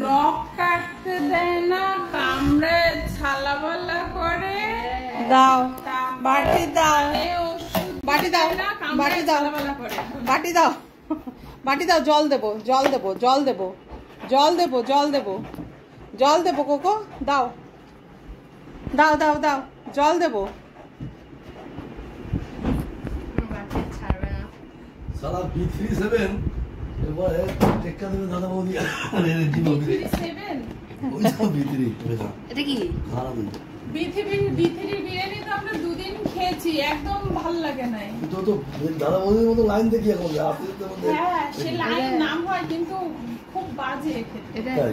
নখ কাটতে দেয় না, কামড়ে ছালাবালা করে। দাও বাটি দাও, বাটি দাও, বাটি দাও, বাটি দাও, বাটি দাও। জল দেবো, জল দেবো, জল দেবো, জল দেবো, জল দেবো, জল দেবো। কোকো দাও, দাও, দাও, দাও, জল দেবো। সালা B37 এবারে টেক্কা দেবে দাদা বৌদি। আরে B37 ওইটা B3 এটা কি খারাপ হই। B3 বিরিয়ানি তো আমরা দুদিন খেয়েছি, একদম ভালো লাগে নাই। তো দাদা বৌদির মতো লাইন দেখি এখন আপনি তো হ্যাঁ, সে লাইন নাম হয় কিন্তু খুব বাজে খেতে। তাই